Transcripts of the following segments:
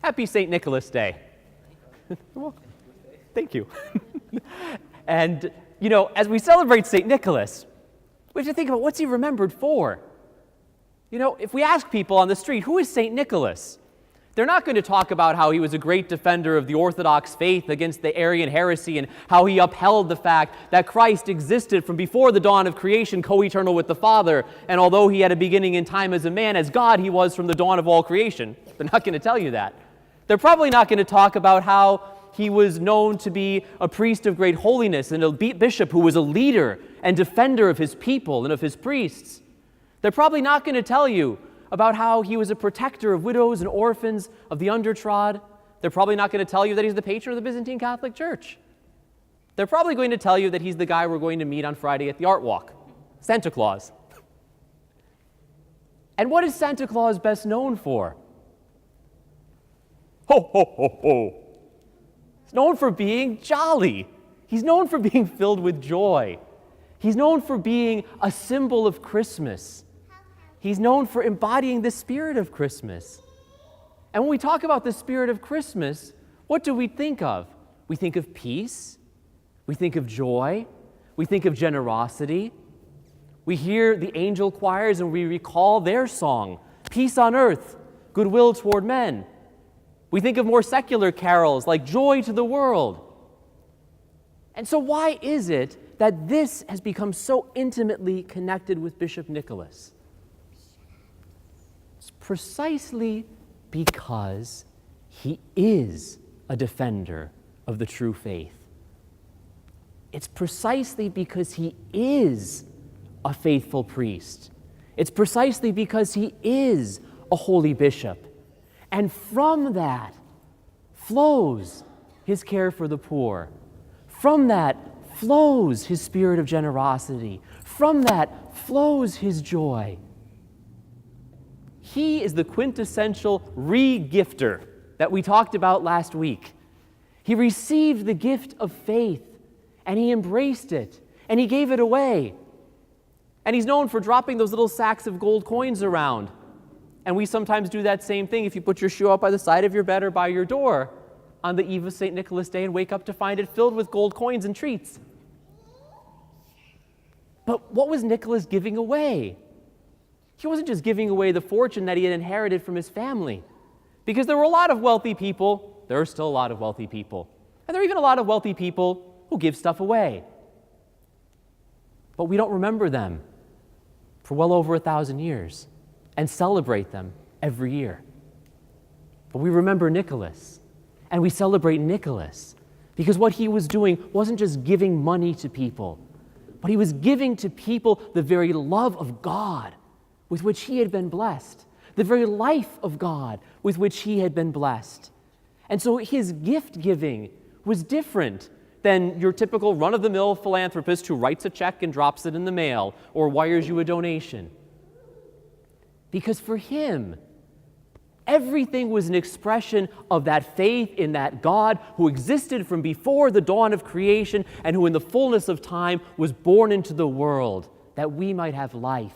Happy St. Nicholas Day. Well, thank you. And, as we celebrate St. Nicholas, we have to think about what's he remembered for. If we ask people on the street, who is St. Nicholas? They're not going to talk about how he was a great defender of the Orthodox faith against the Arian heresy and how he upheld the fact that Christ existed from before the dawn of creation, co-eternal with the Father, and although he had a beginning in time as a man, as God he was from the dawn of all creation. They're not going to tell you that. They're probably not going to talk about how he was known to be a priest of great holiness and a bishop who was a leader and defender of his people and of his priests. They're probably not going to tell you about how he was a protector of widows and orphans of the undertrod. They're probably not going to tell you that he's the patron of the Byzantine Catholic Church. They're probably going to tell you that he's the guy we're going to meet on Friday at the Art Walk, Santa Claus. And what is Santa Claus best known for? Ho, ho, ho, ho. He's known for being jolly. He's known for being filled with joy. He's known for being a symbol of Christmas. He's known for embodying the spirit of Christmas. And when we talk about the spirit of Christmas, what do we think of? We think of peace. We think of joy. We think of generosity. We hear the angel choirs and we recall their song, peace on earth, goodwill toward men. We think of more secular carols like joy to the world. And so why is it that this has become so intimately connected with Bishop Nicholas? It's precisely because he is a defender of the true faith. It's precisely because he is a faithful priest. It's precisely because he is a holy bishop. And from that flows his care for the poor. From that flows his spirit of generosity. From that flows his joy. He is the quintessential re-gifter that we talked about last week. He received the gift of faith, and he embraced it, and he gave it away. And he's known for dropping those little sacks of gold coins around. And we sometimes do that same thing if you put your shoe out by the side of your bed or by your door on the eve of St. Nicholas Day and wake up to find it filled with gold coins and treats. But what was Nicholas giving away? He wasn't just giving away the fortune that he had inherited from his family. Because there were a lot of wealthy people, there are still a lot of wealthy people, and there are even a lot of wealthy people who give stuff away. But we don't remember them for well over 1,000 years and celebrate them every year. But we remember Nicholas, and we celebrate Nicholas because what he was doing wasn't just giving money to people, but he was giving to people the very love of God with which he had been blessed, the very life of God with which he had been blessed. And so his gift giving was different than your typical run-of-the-mill philanthropist who writes a check and drops it in the mail or wires you a donation. Because for him, everything was an expression of that faith in that God who existed from before the dawn of creation and who in the fullness of time was born into the world that we might have life.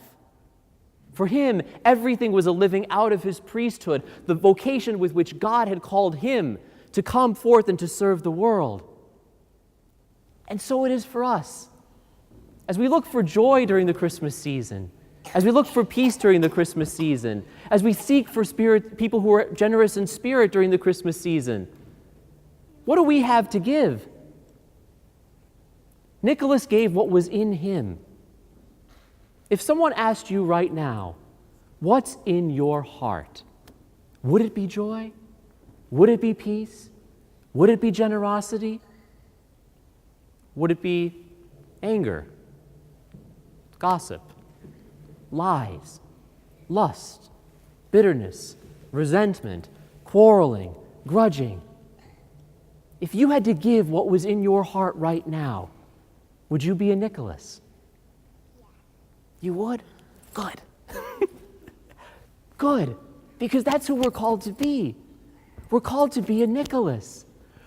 For him, everything was a living out of his priesthood, the vocation with which God had called him to come forth and to serve the world. And so it is for us. As we look for joy during the Christmas season, as we look for peace during the Christmas season, as we seek for people who are generous in spirit during the Christmas season, what do we have to give? Nicholas gave what was in him. If someone asked you right now, what's in your heart? Would it be joy? Would it be peace? Would it be generosity? Would it be anger, gossip, lies, lust, bitterness, resentment, quarreling, grudging? If you had to give what was in your heart right now, would you be a Nicholas? You would? Good. Good. Because that's who we're called to be. We're called to be a Nicholas.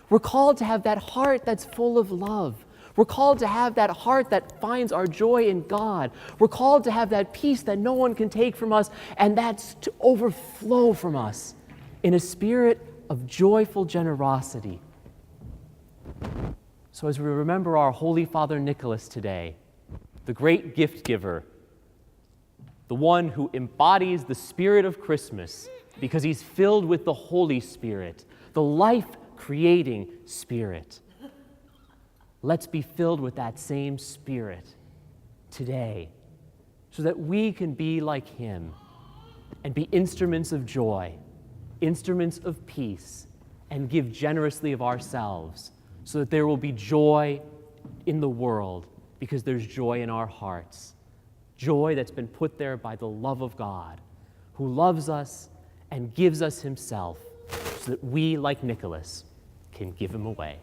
We're called to have that heart that's full of love. We're called to have that heart that finds our joy in God. We're called to have that peace that no one can take from us, and that's to overflow from us in a spirit of joyful generosity. So as we remember our Holy Father Nicholas today, the great gift giver, the one who embodies the spirit of Christmas because he's filled with the Holy Spirit, the life-creating Spirit. Let's be filled with that same Spirit today so that we can be like him and be instruments of joy, instruments of peace, and give generously of ourselves so that there will be joy in the world because there's joy in our hearts, joy that's been put there by the love of God, who loves us and gives us himself so that we, like Nicholas, can give him away.